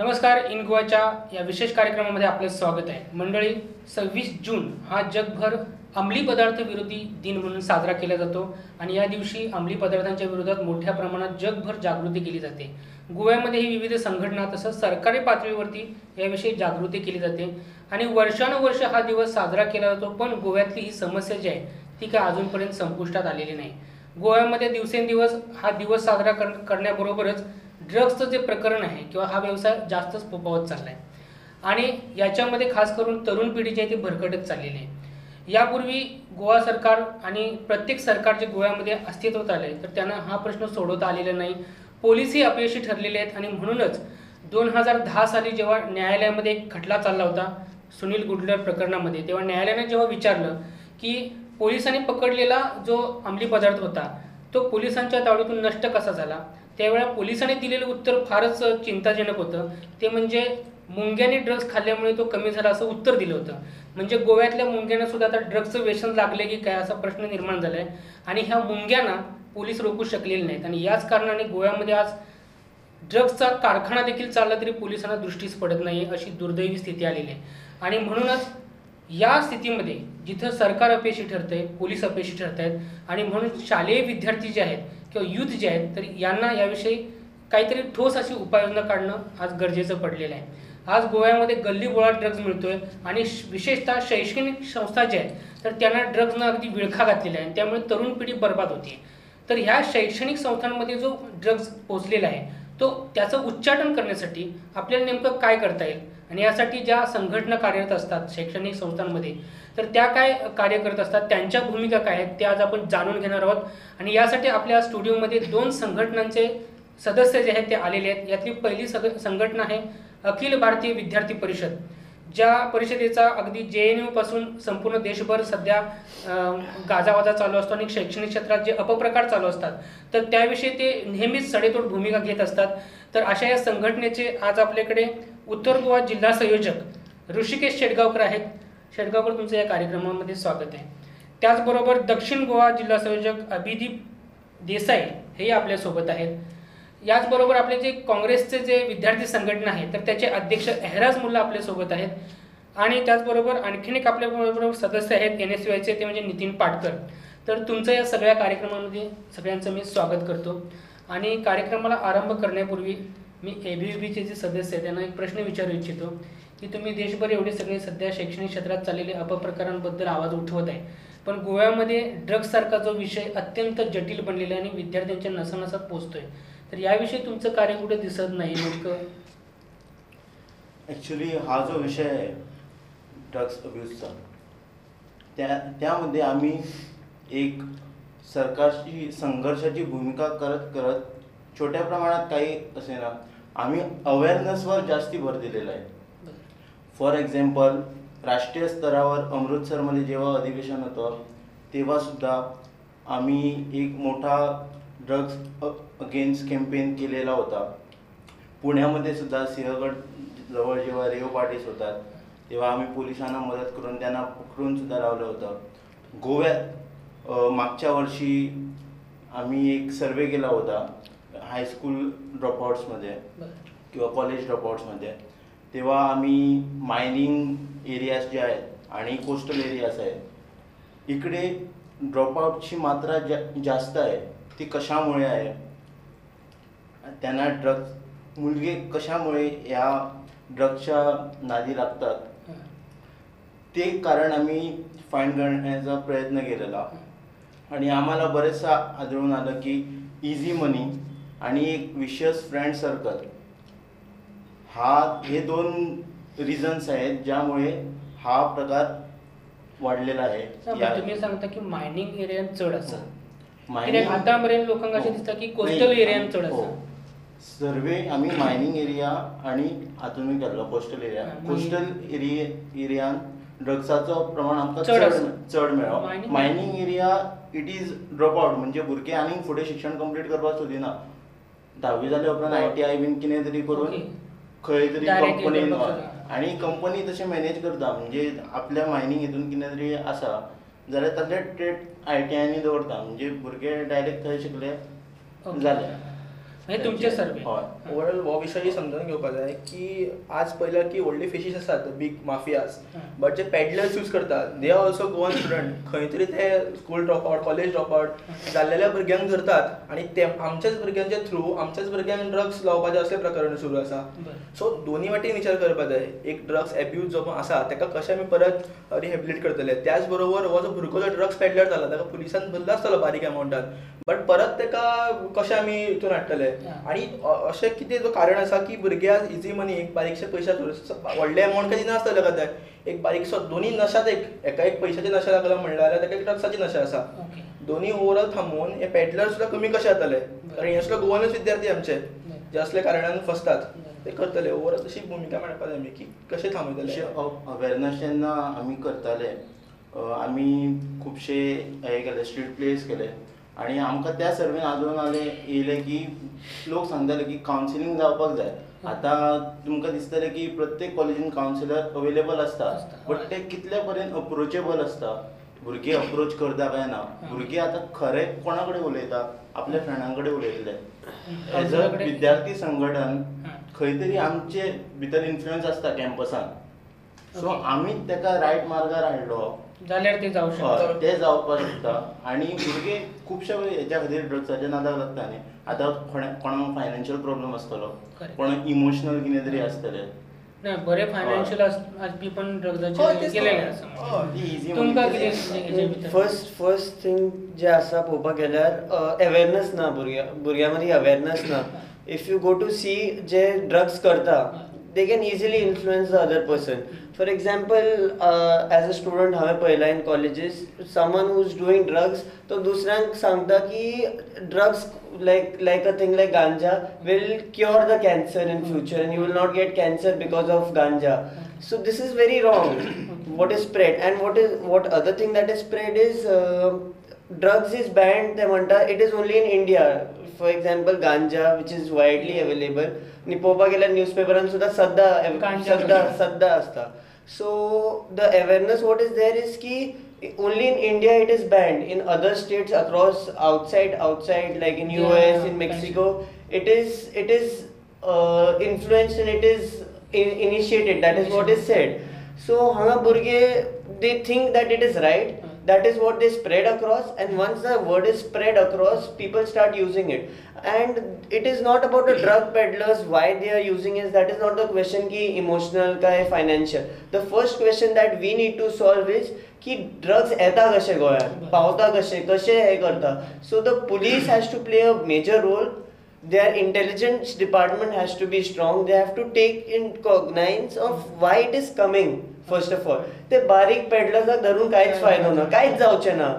नमस्कार. इन गोवाच्या या विशेष कार्यक्रमामध्ये आपलं स्वागत आहे. मंडळी, 26 जून हा जगभर अंमली पदार्थ विरोधी दिन म्हणून साजरा केला जातो आणि या दिवशी अंमली पदार्थांच्या विरोधात मोठ्या प्रमाणात जगभर जागृती केली जाते. गोव्यामध्येही विविध संघटना तसंच सरकारी पातळीवरती याविषयी जागृती केली जाते आणि वर्षानुवर्ष हा दिवस साजरा केला जातो. पण गोव्यातली ही समस्या जी आहे ती काय अजूनपर्यंत संपुष्टात आलेली नाही. गोव्यामध्ये दिवसेंदिवस हा दिवस साजरा करण्याबरोबरच ड्रग्सचं जे प्रकरण आहे किंवा हा व्यवसाय जास्तच फोफावत चालला आहे आणि याच्यामध्ये खास करून तरुण पिढी जी आहे ती भरकटत चाललेली आहे. यापूर्वी गोवा सरकार आणि प्रत्येक सरकार जे गोव्यामध्ये अस्तित्वात आले तर त्यांना हा प्रश्न सोडवता आलेला नाही. पोलिसही अपयशी ठरलेले आहेत आणि म्हणूनच 2010 साली जेव्हा न्यायालयामध्ये एक खटला चालला होता सुनील गुडलर प्रकरणामध्ये, तेव्हा न्यायालयाने जेव्हा विचारलं की पोलिसांनी पकडलेला जो अंमली पदार्थ होता तो पोलिसांच्या तावडीतून नष्ट कसा झाला, त्यावेळेला पोलिसांनी दिलेलं उत्तर फारच चिंताजनक होतं. ते म्हणजे मुंग्याने ड्रग्स खाल्ल्यामुळे तो कमी झाला असं उत्तर दिलं होतं. म्हणजे गोव्यातल्या मुंग्यांना सुद्धा आता ड्रग्सचं व्यसन लागले की काय असा प्रश्न निर्माण झाला आहे आणि ह्या मुंग्यांना पोलीस रोखू शकलेले नाहीत आणि याच कारणाने गोव्यामध्ये आज ड्रग्सचा कारखाना देखील चालला तरी पोलिसांना दृष्टीस पडत नाही, अशी दुर्दैवी स्थिती आलेली आहे. आणि म्हणूनच या स्थितीमध्ये जिथं सरकार अपयशी ठरतंय, पोलीस अपयशी ठरत आहेत आणि म्हणून शालेय विद्यार्थी जे आहेत किंवा युथ जे आहेत तर यांना याविषयी काहीतरी ठोस अशी उपाययोजना काढणं आज गरजेचं पडलेलं आहे. आज गोव्यामध्ये गल्लीबोळात ड्रग्ज मिळतोय आणि विशेषतः शैक्षणिक संस्था ज्या आहेत तर त्यांना ड्रग्जनं अगदी विळखा घातलेला आहे, त्यामुळे तरुण पिढी बर्बाद होती. तर ह्या शैक्षणिक संस्थांमध्ये जो ड्रग्ज पोचलेला आहे तो त्याचं उच्चाटन करण्यासाठी आपल्याला नेमकं काय करता येईल आणि यासाठी ज्या संघटना कार्यरत असतात शैक्षणिक संस्थांमध्ये तर त्या काय कार्य करत असतात, त्यांच्या भूमिका काय आहेत ते आज आपण जाणून घेणार आहोत. आणि यासाठी आपल्या स्टुडिओमध्ये 2 संघटनांचे सदस्य जे आहेत ते आलेले आहेत. यातली पहिली संघटना आहे अखिल भारतीय विद्यार्थी परिषद, ज्या परिषदेचा अगदी JNU पासून संपूर्ण देशभर सध्या गाजावाजा चालू असतो आणि शैक्षणिक क्षेत्रात जे अपप्रकार चालू असतात तर त्याविषयी ते नेहमीच सडेतोड भूमिका घेत असतात. तर अशा या संघटनेचे आज आपल्याकडे उत्तर गोवा जिल्हा संयोजक ऋषिकेश शेटगावकर आहेत. शेटगावकर, तुमचं या कार्यक्रमामध्ये स्वागत आहे. त्याचबरोबर दक्षिण गोवा जिल्हा संयोजक अभिदीप देसाई हेही आपल्यासोबत आहेत. याचबरोबर आपले जे काँग्रेसचे जे विद्यार्थी संघटना आहे तर त्याचे अध्यक्ष एहराज मुल्ला आपल्यासोबत आहेत. आणि त्याचबरोबर आणखीन एक आपल्याबरोबर सदस्य आहेत NSUIचे, ते म्हणजे नितीन पाटकर. तर तुमचं या सगळ्या कार्यक्रमामध्ये सगळ्यांचं मी स्वागत करतो. आणि कार्यक्रमाला आरंभ करण्यापूर्वी मी ABVPचे जे सदस्य आहेत त्यांना एक प्रश्न विचारू इच्छितो की तुम्ही देशभर एवढे सगळे सध्या शैक्षणिक क्षेत्रात चाललेले अपप्रकारांबद्दल आवाज उठवत आहे, पण गोव्यामध्ये ड्रग्ससारखा जो विषय अत्यंत जटिल बनलेला आहे आणि विद्यार्थ्यांच्या नसानसात पोचतोय, तर याविषयी तुमचं कार्य कुठे दिसत नाही नेमकं? ॲक्च्युली हा जो विषय आहे ड्रग्स अब्यूजचा, त्यामध्ये आम्ही एक सरकारची संघर्षाची भूमिका करत करत छोट्या प्रमाणात काही असे ना आम्ही अवेअरनेसवर जास्ती भर दिलेला आहे. फॉर एक्झाम्पल, राष्ट्रीय स्तरावर अमृतसरमध्ये जेव्हा अधिवेशन होतं तेव्हासुद्धा आम्ही एक मोठा ड्रग्स अगेन्स्ट कॅम्पेन केलेला होता. पुण्यामध्ये सुद्धा सिंहगड जवळ जेव्हा रेव पार्टीज होतात तेव्हा आम्ही पोलिसांना मदत करून त्यांना पकडून सुद्धा लावलं होतं. गोव्यात मागच्या वर्षी आम्ही एक सर्वे केला होता हायस्कूल ड्रॉपआउट्समध्ये किंवा कॉलेज ड्रॉपआउट्समध्ये. तेव्हा आम्ही मायनिंग एरियाज जे आहेत आणि कोस्टल एरियाज आहेत इकडे ड्रॉपआउटची मात्रा जास्त आहे. ती कशामुळे आहे, त्यांना ड्रग्स मुलगे कशामुळे या ड्रग्सच्या नादी लागतात ते कारण आम्ही फाइंड करण्याचा प्रयत्न केलेला आणि आम्हाला बरेचसा आढळून आलं की इझी मनी आणि एक विशियस फ्रेंड सर्कल हे 2 रिझन्स आहेत ज्यामुळे हा प्रकार वाढलेला आहे. तुम्ही सांगता की मायनिंग एरियात चढ असं आतापर्यंत लोकांना असे दिसतं की कोस्टल एरियात चढ असं. सर्वे आम्ही मायनिंग एरिया आणि आधुनिक केला कोस्टल एरिया. कोस्टल एरियात ड्रग्साचं प्रमाण आमकां चढ मेळ्ळो. Mining area it is drop out म्हणजे भुरगे आनी फुडें शिक्षण कंप्लीट करपाक सोदिना. 10वी जाल्या उपरांत ITI बीन कितें तरी करून खंय तरी कंपनीन आणि कंपनी तशें मॅनेज करता. म्हणजे आपल्या मायनिंग हितून कितें तरी आसा जाल्यार ताचे ट्रेड ITIनी दवरता म्हणजे भुरगे डायरेक्ट थंय शिकले जाले. हे तुमचे सर्वे हय ओवरऑल हो विशय समजून घेवपाक जाय की आज पळयल्यार की व्हडले फिशीस आसात बीग माफियाज बट जे पॅडलर्स यूज करतात they are also Goan student खंय तरी ते school drop out college drop out जाल्लेल्या भुरग्यांक धरतात आणि ते आमच्याच भुरग्यांच्या थ्रू आमच्याच भुरग्यांक ड्रग्स लावपाचे असले प्रकरण सुरू आसा सो दोन्ही वाटेन विचार करपाक जाय एक ड्रग्स एब्यूज जो आसा ताका कशें आमी परत रिहेबिलिट करतले त्याच बरोबर हो जो भुरगो जो ड्रग्स पॅडलर जाला ताका पुलिसान धरलो आसतलो बारीक अमावंटान बट परत ताका कशें आमी हितून हाडटले आणि अशें कितें जो कारण आसा की भुरग्याक इजी मनी एक बारीकशे पयशे व्हडले अमावंट काय दिना आसतले कदाच एक बारीकसो दोन्ही नशात एका एक पयशाचे नशा लागला म्हणल्यार ताका एक ड्रग्साची नशा आसा दोन्ही ओवरऑल थांबून हे पॅडलर सुद्दां कमी कशे जातले कारण हे सुद्दां गोवानूच विद्यार्थी आमचे जे असले कारणान फसतात ते करतले ओवरऑल तशी भुमिका मांडपाक जाय आमी की कशें थांबयतले अवेरनेस जेन्ना आमी करताले आमी खुबशे हे केले स्ट्रीट प्लेस केले आणि आमकां त्या सर्वेन आजून येयले की लोक सांगताले की कावन्सिलींग जावपाक जाय आतां तुमकां दिसतलें की प्रत्येक कॉलेजीन कावन्सिलर अवेलेबल आसता बट ते कितले पर्यंत अप्रोचेबल आसता भुरगीं अप्रोच करता काय ना भुरगीं आतां खरें कोणा कडेन उलयता आपल्या फ्रेंडां कडेन उलयतले एज अ विद्यार्थी संघटन खंय तरी आमचे भितर इन्फ्लुयन्स आसता कॅम्पसान सो आमीच ताका रायट मार्गार हाडलो जाल्यार ते जावं शकता ते जावपाक शकता आणि भुरगे खुबशे हेच्या खातीर ड्रग्साच्या नादाक लागता न्ही आतां कोणाक फायनान्शियल प्रॉब्लम आसतलो कोणाक इमोशनल कितें तरी आसतलें नाही बरे फायनान्शियल आसपी पण ड्रग्साचे गेलेले आसा तुमकां कितें फर्स्ट थिंग जे आसा पळोवपाक गेल्यार अवेरनेस ना भुरग्यां मदीं अवेरनेस ना if you go to C J drugs करता they can easily influence the other person. For example, as a student हांवें पळयलां in colleges, someone who's doing drugs, तो दुसऱ्यांक सांगता की drugs like a thing like ganja will cure the cancer in future and you will not get cancer because of ganja. So this is very wrong. What is spread and what other thing that is spread is drugs is banned. They म्हणटा it is only in India. For example, ganja which is widely available. आणि पळोवपाक गेल्यार न्यूजपेपरान सुद्दां सद्दां आसता so the awareness what is there is की only in India it is banned in other states across outside like in US in Mexico it is influenced and it is initiated that is what is said so hanga burge they think that it is right that is what they spread across and once the word is spread across people start using it and it is not about the drug peddlers why they are using it that is not the question ki emotional ka financial the first question that we need to solve is ki drugs येता कशे गोंयांत पावता कशे हे करता so the police has to play a major role their intelligence department has to be strong they have to take in cognizance of why it is coming first of all ते बारीक पेडलर्साक धरून कांयच फायदो ना कांयच जावचें ना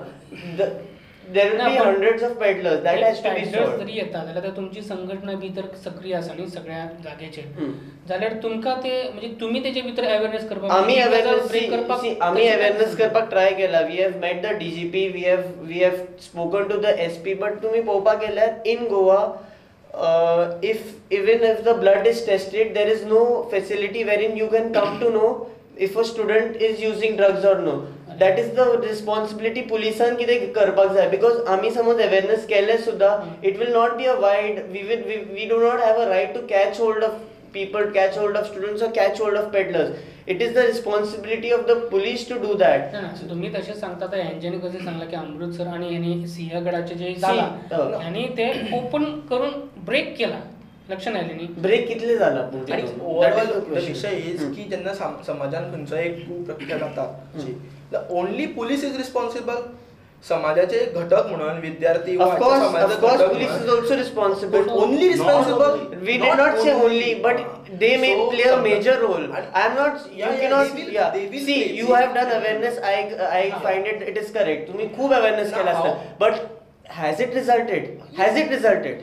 there will be hundreds of peddlers that has to be solved जरी येता जाल्यार तुमची संघटना भितर सक्रिय आसा न्ही सगळ्या जागेचेर जाल्यार तुमकां ते म्हणजे तुम्ही तेजे भितर अवेअरनेस करपाक आमी अवेअरनेस करपाक ट्राय केला we have met the DGP we have spoken to the SP but तुम्ही पळोवपाक गेल्यार in Goa even if the blood is tested there is no facility wherein you can come to know if a student is using drugs or no that is the responsibility policean कितें करपाक जाय because आमी समज awareness केले सुद्धा it will not be a wide we do not have a right to catch hold of people catch hold of students or catch hold of peddlers it is the responsibility of the police to do that तुम्ही तसे सांगता तर यांच्याने कसे सांगला की अमृतसर आणि यांनी सिंहगडाचे जे झाला यांनी ते ओपन करून ब्रेक केला लक्षात आले नी ब्रेक कितले झाला आणि ओव्हरऑल विषय इज की जेन्ना समाजान खंयचो एक कुप्रकार जाता ओनली पुलीस इज रिस्पॉन्सिबल समाजाचे घटक म्हणून विद्यार्थी of course police is also responsible but only responsible we did not say only but they may play a major role I am not you cannot see you have done awareness I find it is correct तुम्ही खूप awareness केला असता but has it resulted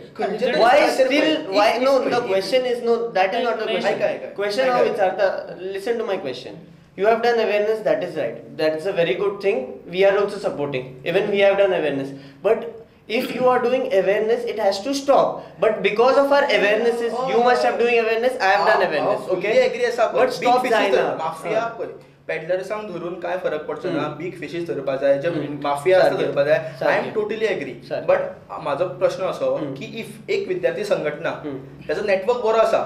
why still why no the question is no that is not the question now विचारता listen to my question you have done awareness that is right that's a very good thing we are also supporting even we have done awareness but if you are doing awareness it has to stop but because of our awarenesses you must have doing awareness I have done awareness okay agree but stop Zaina mafia पॅडलर्सांक धरून काय फरक पडचो ना, big fishes धरपा जाय, जे mafia आसा धरपा जाय. I am totally agree. But माझो प्रश्न असो की इफ एक विद्यार्थी संघटना त्याचा नेटवर्क बरो आसा,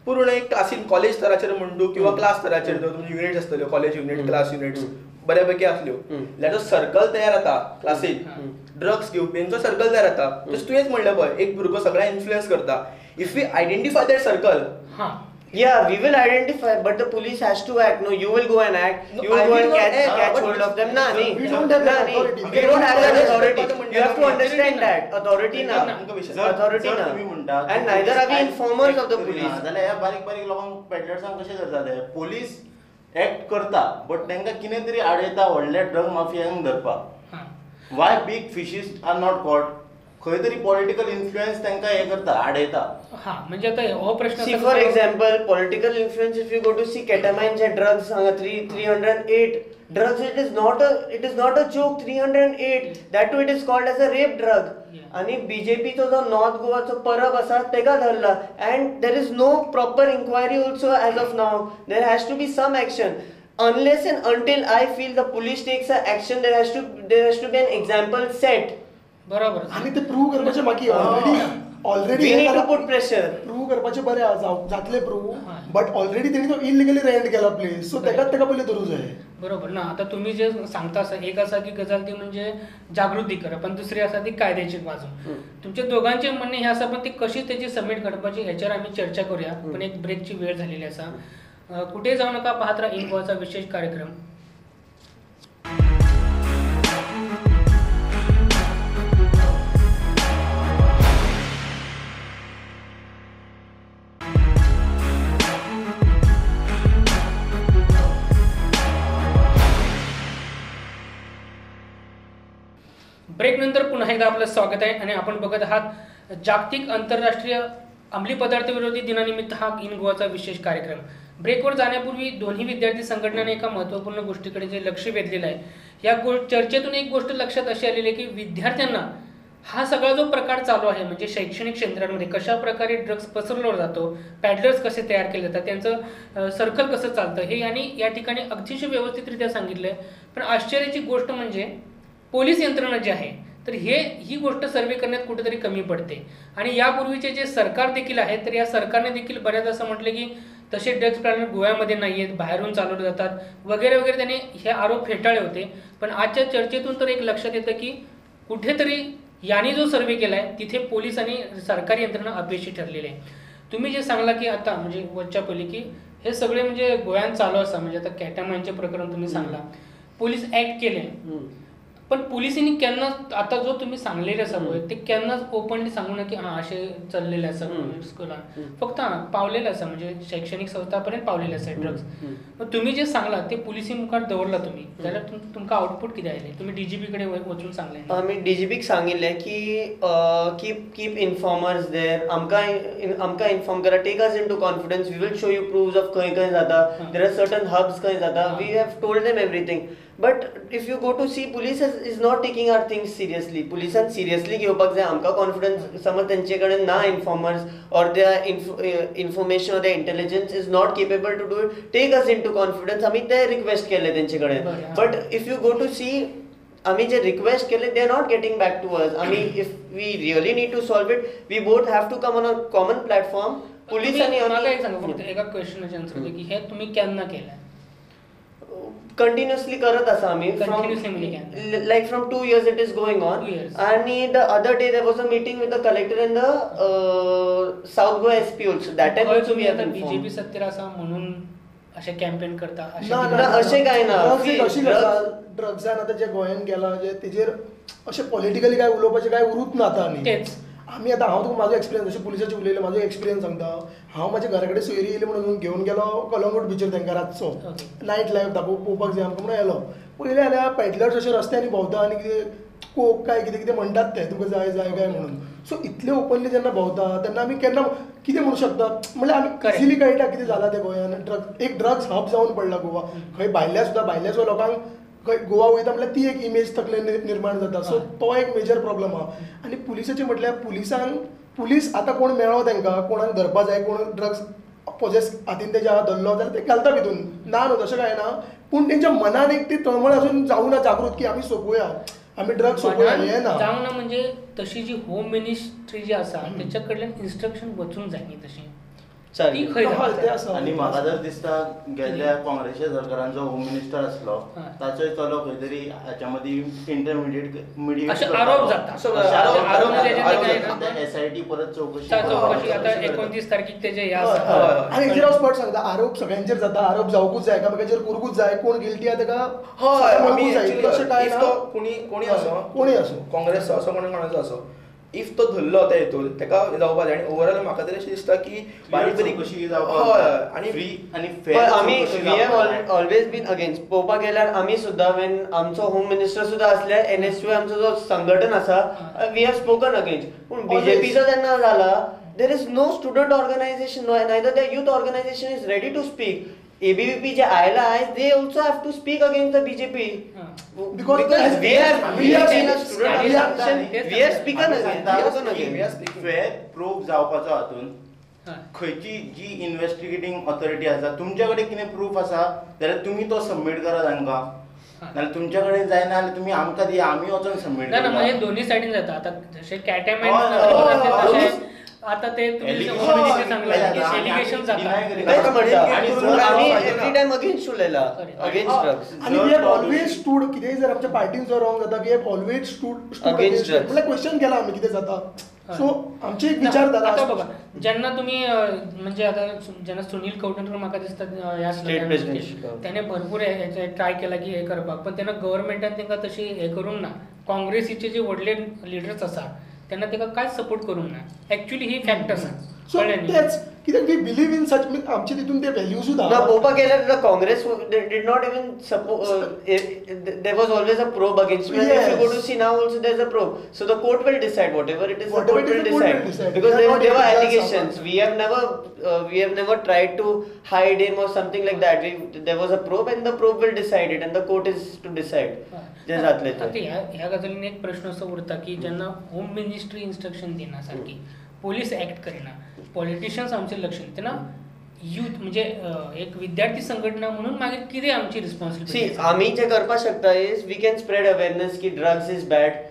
पूर्ण एक क्लासीन कॉलेज स्तराचेर म्हणटू किंवा क्लास स्तराचेर तुमचे युनिट्स आसतल्यो, कॉलेज युनिट, क्लास युनिट्स बऱ्यापैकी असल्यो, जाल्यार सर्कल तयार जाता क्लासीक, ड्रग्स घेवपींचो सर्कल तयार जाता. जस्ट तुवेंच म्हणलें पळय, एक भुरगो सगळ्या इन्फ्लुएन्स करता. If we identify that circle, yeah, we will identify, but the police has to act. No, you will go and act. No, You will I go will and not catch act. hold of them. Nah, We don't have that authority. we don't have that authority. You have to understand that authority na. Authority na. तुम्ही म्हणतात And neither are we informers of the police. जाल्यार ह्या बारीक बारीक लोकांक पॅडलर्सांक कशें धरता? Police act करता, बट तांकां कितें तरी आडयता व्हडल्या ड्रग माफियांक धरपाक. Why big fishes are not caught? खंय तरी पॉलिटिकल इन्फ्लुएन्स तांकां हे करता, आडयता. म्हणजे आता हो प्रश्न See, for example, political influence. If you go to see ketamine and drugs, 308 drugs. It is not a joke. 308. That too, it is called as a rape drug. आणि बीजेपीचो जो नॉर्थ गोवाचो परब आसा तेका धरला. And there is no proper inquiry also as of now. There has to be some action. Unless and until I feel the police takes an action, there has to be an example set. बरोबर. आणि ते prove करपाचे मागीर already We need to put pressure. Prove करपाचे बरें जातले prove, but already तेणी तो इलिगली रेंट केला प्लेस, सो तेका पयलीं धरूं जाय. बरोबर ना. आता तुम्ही जे सांगता असा एक असा की गजाल ती म्हणजे जागृती करा, पण दुसरी असा ती कायद्याची बाजू. तुमच्या दोघांचे म्हणणे हे असं, पण ती कशी त्याची समिट घडपाची ह्याच्यावर आम्ही चर्चा करूया. पण एक ब्रेकची वेळ झालेली असा. कुठे जाऊ नका, पाहत राहा इन गोवाचा विशेष कार्यक्रम. ब्रेक नंतर पुन्हा एकदा आपलं स्वागत आहे आणि आपण बघत आहात जागतिक आंतरराष्ट्रीय अंमली पदार्थ विरोधी दिनानिमित्त हा इन गोवाचा विशेष कार्यक्रम. ब्रेकवर जाण्यापूर्वी दोन्ही विद्यार्थी संघटनाने एका महत्त्वपूर्ण गोष्टीकडे जे लक्ष वेधलेलं आहे, या चर्चेतून एक गोष्ट लक्षात अशी आलेली आहे की विद्यार्थ्यांना हा सगळा जो प्रकार चालू आहे, म्हणजे शैक्षणिक क्षेत्रामध्ये कशा प्रकारे ड्रग्स पसरवला जातो, पॅडलर्स कसे तयार केले जातात, त्यांचं सर्कल कसं चालतं, हे यांनी या ठिकाणी अतिशय व्यवस्थितरित्या सांगितलं आहे. पण आश्चर्याची गोष्ट म्हणजे पोलीस यंत्रणा जी आहे, तर ही गोष्ट सर्वे करण्यात कुठेतरी कमी पडते. आणि यापूर्वीचे जे सरकार देखील आहे, तर या सरकारने देखील बऱ्याच असं म्हटलं की तसे ड्रग्स पॅडलर गोव्यामध्ये नाही आहेत, बाहेरून चालवले जातात वगैरे वगैरे, त्याने हे आरोप फेटाळले होते. पण आजच्या चर्चेतून तर एक लक्षात येतं की कुठेतरी यांनी जो सर्वे केला आहे तिथे पोलीस आणि सरकारी यंत्रणा अपयशी ठरलेली आहे. तुम्ही जे सांगला की आता म्हणजे वरच्या पहिली की हे सगळे म्हणजे गोव्यात चालू असं, म्हणजे आता कॅटामाईनचे प्रकरण तुम्ही सांगला, पोलीस ऍक्ट केले, पण पोलिसांनी केन्ना आता जो तुम्ही सांगलेले असा ते केन्नाच ओपनली सांगू नये की हा असे चाललेले असा स्कुलान, फक्त पावलेले असा म्हणजे शैक्षणिक संस्थापर्यंत पावलेले असा ड्रग्स. पण तुम्ही जे सांगला ते पोलिसी मुखार दवरला तुम्ही, जाल्यार तुमका आउटपुट किती आयले? तुम्ही डीजीपी कडे वचून सांगले? आम्ही डीजीपीक सांगिल्ले की कीप इन्फॉर्मर्स देर, आमकां इन्फॉर्म करा, take us into confidence, we will show you proofs of खंय खंय जाता, देर आर सर्टन हब्स खंय जाता, we have told them everything. But if you go to see, police is not taking our things seriously. Policean seriously घेवपाक जाय. आमकां confidence समज तेंचे कडेन ना informers or their information or their intelligence is not capable to do it, take us into confidence. आमी ते request केले तेंचे कडेन. But if you go to see, आमी जे रिक्वेस्ट केले, they are not getting back to us. आमी if we really need to solve it, we both have to come on a common platform. Police आणि मला एक सांगा फक्त एका क्वेश्चनचे आन्सर दे की हे तुम्ही केन्ना केलं? Continuously करत आसा आमी, like from 2 years it is going on. आणि the other day there was a meeting with the collector and the South Goa SP also. That time also we have informed. BJP सत्तेर असा म्हणून असे campaign करता असे काय ना, ड्रग्सान आता जे गोंयान गेला जे तेजेर अशें पॉलिटिकली काय उलोवपाचें काय उरूच ना आता. तेच आमी आतां हांव तुका म्हाजो एक्सपिरियन्स, अशें पुलिसाचे उलयले म्हाजो एक्सपिरियन्स सांगता. हांव म्हाज्या घरा कडेन सोयरी येयली म्हणून घेवन गेलो कलंगूट बिचीर तांकां रातचो नायट लायफ पळोवपाक जाय आमकां म्हणून येलो. पयलें जाल्यार पॅडलर्स अशे रस्त्यांनी भोंवता आनी कितें कोक काय कितें कितें म्हणटात ते तुका जाय जाय काय म्हणून. सो इतले ओपनली जेन्ना भोंवता तेन्ना आमी केन्ना कितें म्हणूं शकता, म्हणल्यार आमी इजिली कळटा कितें जालां तें गोंयान. एक ड्रग्स हब जावन पडला गोवा. खंय भायल्या लोकांक खंय गोवा वयता म्हटल्यार ती एक इमेज तकले निर्माण जाता. सो तो एक मेजर प्रॉब्लम आहा. आनी पुलिसाचें म्हटल्यार पुलीस आतां कोण मेळ्ळो तांकां, कोणाक धरपा जाय, कोण ड्रग्स पोजेस हातीन तेच्या धरलो जाल्यार ते घालता भितून ना न्हू तशें काय ना पूण तेंच्या मनान एक ती तळमळ अजून जावना जागृत की आमी सोंपोवया आमी ड्रग्स सोंपोवया हें ना जावं ना म्हणजे तशी जी होम मिनिस्ट्री जी आसा त्याच्या कडल्यान इन्स्ट्रक्शन वचूंक जाय न्ही तशी ती खंय हय, ते जाता? आसा. आणि म्हाका जर दिसता गेल्ल्या काँग्रेसच्या सरकारान जो होम मिनिस्टर आसलो हा. ताचोय चलो खंय तरी हाच्या मदीं इंटरमिडिएट असे आरोप जाता. आरोप जाता. SIT परत चौकशी चौकशी आता करता. 29 तारखेक तेजे हे हय, आसा हय. आणि हेजेर हांव स्पश्ट सांगता आरोप सगळ्यांचेर जाता आरोप जावकूच जाय एकामेकाचेर करूंकूच जाय कोण गिल्टी आहा ताका हय आमी मेळूंक जाय actually तशें काय if ना तो कोणी असो कोणी असो काँग्रेसचो असो कोणाचो असो इफ तो धरलो त्या हेतून तेका जावपा जाय आनी ओवरऑल म्हाका तरी अशें दिसता की बारीक बारीक चौकशी हय आनी फ्री आणि पण fair आमी चौकशी वी हॅव जावपाक जाय. ऑलवेज बीन अगेन्स्ट पळोवपाक गेल्यार आमी सुद्दां वेन आमचो होम मिनिस्टर सुद्दां असल्यार NSU आमचो जो संघटन आसा वी हॅव स्पोकन अगेन्स्ट पूण BJPचो जेन्ना जाला there is no student organization neither the youth organization is ready to speak. ABVP जे आयला आयज they also have to speak against the BJP. Because we have been a student we have- organization, we have spoken against. Fair proof जावपाचो हातून हय. खंयची जी investigating authority आसा तुमच्या कडेन कितें प्रूफ आसा जाल्यार तुमी तो सबमीट करा तांकां नाल्यार तुमच्या कडेन जायना जाल्यार तुमी आमकां दिया आमी वचून सबमीट ना ना म्हणजे करता दोन्ही सायडीन जाता आता जसे हय, कॅटामाइन आता ते तुम्ही Allegation सांगला की आमी एलिगेशन जाता deny करीत तेच आसा. म्हणटा आणि आणि जर आमी आमी- एवरी टाइम अगेन्स्ट उलयला अगेन्स्ट ड्रग्स आणि वी हॅव ऑलवेज स्टूड कितेंय जर आमच्या पार्टीन जो रॉंग जाता we have always stood Against drugs. म्हणजे क्वेश्चन केला आम्ही कितें जाता हय. सो आमची एक विचारधारा आता आसता. बघा जेन्ना तुम्ही म्हणजे आता जेन्ना सुनील कवठणकर म्हाका दिसता ह्या State president. त्याने भरपूर ट्राय केला की हे करपाक पण तेन्ना गव्हर्नमेंटान तांकां तशी हे करूंक ना काँग्रेसीचे जे व्हडले लिडर्स आसा तेन्ना ताका कांयच सपोर्ट करूंक ना एक्चुअली ही फॅक्ट आसा सो कळ्ळें न्ही? तेच कित्याक वी बिलीव इन सच आमचे तितून ते व्हॅल्यूज ना पळोवपाक गेल्यार the Congress did not even support there was always a probe against me. If you go to see now also there's a probe, so the court will decide whatever it is. The Whatever court it is, will the court will decide decide. because We are not there were able to judge allegations. someone. We have never tried to hide him or something like that. There was a probe and the probe will decide it and the court is to decide. जे जातले आता ते ह्या गजालीन एक प्रश्न असो उरता की जेन्ना होम मिनिस्ट्री इन्स्ट्रक्शन दिना सारकी पोलीस ऍक्ट करिना पॉलिटिशियन्स आमचे लक्ष दिना तेन्ना यूथ म्हणजे एक विद्यार्थी संघटना म्हणून मागीर कितें आमची सी रिस्पॉन्सिबिलिटी आमी जे करपाक शकता is we can spread awareness की drugs is bad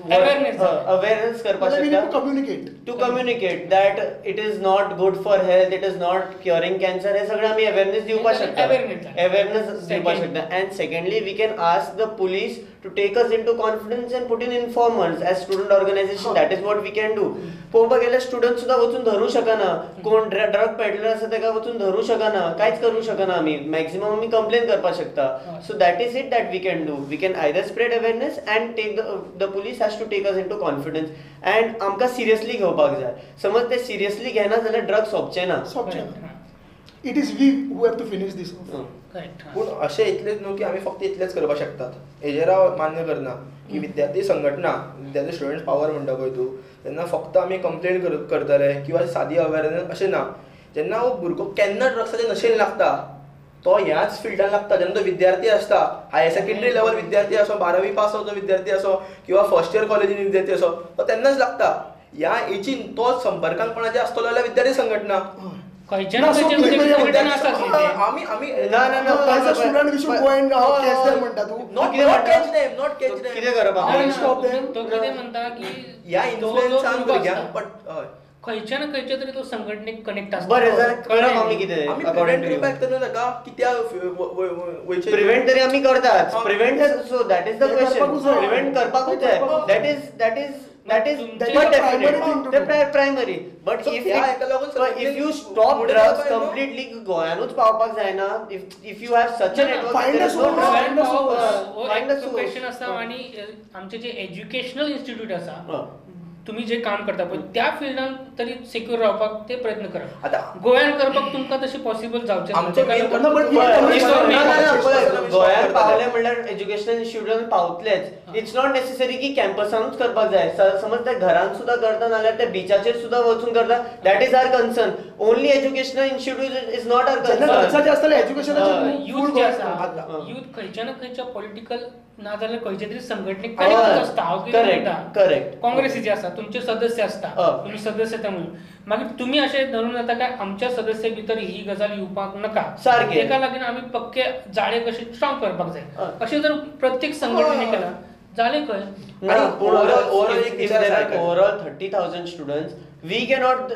Awareness. Awareness करपाक वी नीड टू शकता communicate to communicate that it is not good for health, it is not curing cancer. हे सगळं आम्ही awareness दिवपा शकता. Awareness दिवपा शकता. And secondly, we can ask the police to take us into confidence and put in informers as student organization. That is what we can do. पळोवपाक गेल्यार student सुद्धा वचून धरू शकना कोण ड्रग पेडलर आसा तेका वचून धरू शकना कांयच करू शकना आमी मॅक्सिमम आमी कंप्लेन करपाक शकता so that is it that we can do we can either spread awareness and take the police has to take us into confidence and आमकां सिरियसली घेवपाक जाय समज ते सिरियसली घेना जाल्यार ड्रग्स सोंपचे ना it is we who have to finish this correct पूण अशें इतलेंच न्हू की आमी फक्त इतलेंच करपाक शकतात हेजेर हांव मान्य करना की विद्यार्थी संघटना विद्यार्थी स्टुडंट पावर म्हणटा पळय तूं तेन्ना फक्त आमी कंप्लेन करतले किंवा सादी अवेअरनेस अशें ना जेन्ना हो भुरगो केन्ना ड्रग्साचे नशेन लागता तो ह्याच फिल्डान लागता जेन्ना तो विद्यार्थी आसता हायर सेकंडरी लेवल विद्यार्थी असो 12वी पास जावचो विद्यार्थी असो किंवा फर्स्ट इयर कॉलेजीन विद्यार्थी असो तो तेन्नाच लागता ह्या एजीन तो संपर्कान कोणाचे आसतलो जाल्यार विद्यार्थी संघटना खंयच्या ना, ना so खंयच्या कितें म्हणजे तरी संघटना आसात न्ही ते. आमी आमी ना student we should go and catch them म्हणटा तू नॉट कितें म्हणटा? Catch them not catch them कितें करपाक ना, ना, stop them. तो कितें म्हणटा की ह्या तो जो इन्फ्लुएन्सान group भुरग्यांक आसता, पट हय खंयच्या ना खंयच्या तरी तो संघटनेक कनेक्ट असता बरें जाल्यार कळ्ळें करप आमी न्ही? कितें आमी अकॉर्डिंग प्रिव्हेंट टू करपाक तर नाका कित्याक वयचे प्रिव्हेंट तरी आमी करतात prevent so that is the ते क्वेश्चन करपाकूच जाय. प्रिव्हेंट करपाकूच जाय दॅट इज तुमचे primary thing to do. Primary but So, ह्या हेका लागून सगळें इफ यू स्टॉप फुडें ड्रग्स जावपाक न्हू. कम्प्लिटली गोंयानूच पावपाक जायना if you have such a network Find a source. Find a source. Find हो, Find a एक source. क्वेश्चन आसा आणि आमचे जे एज्युकेशनल इन्स्टिट्यूट आसा हा. तुम्ही जे काम करता पळय त्या फिल्डान तरी सिक्युअर रावपाक ते प्रयत्न करा आता गोंयान करपाक तुमकां तशें पॉसिबल जावचें ना. आमचो तेका main लागून- ना, but we पण have if- to ना, ना, ना, विश्वास पण करता. गोंयात पावले म्हणल्यार एज्युकेशनल इन्स्टिट्यूटान पावतलेच इट्स नॉट नेसेसरी की कॅम्पसानूच करपाक जाय समज ते घरान सुद्धा करता नाल्यार ते बिचाचेर सुद्धा वचून करता that is our concern only educational institute is not our जेन्ना कन्सर्न खर्चाचें आसतलें एज्युकेशनाचें यूथ जे आसा आता. यूथ खंयच्या ना खंयच्या पॉलिटिकल ना जाल्यार खंयचे तरी संघटनेक कार्यकर्ते आसता हांव कितें म्हणटा करेक्ट काँग्रेसीचे आसा तुमचे सदस्य आसता तुमी सदस्य ते म्हणून मागीर तुमी अशें धरून येता काय आमच्या सदस्य भितर ही गजाल येवपाक नका सारकें. एका लागीं आमी पक्के जाळे कशे स्ट्रॉंग करपाक जाय अशें जर प्रत्येक संघटनेने केला जालें खंय overall एक if विचार there are सारखा. overall 30,000 students, we cannot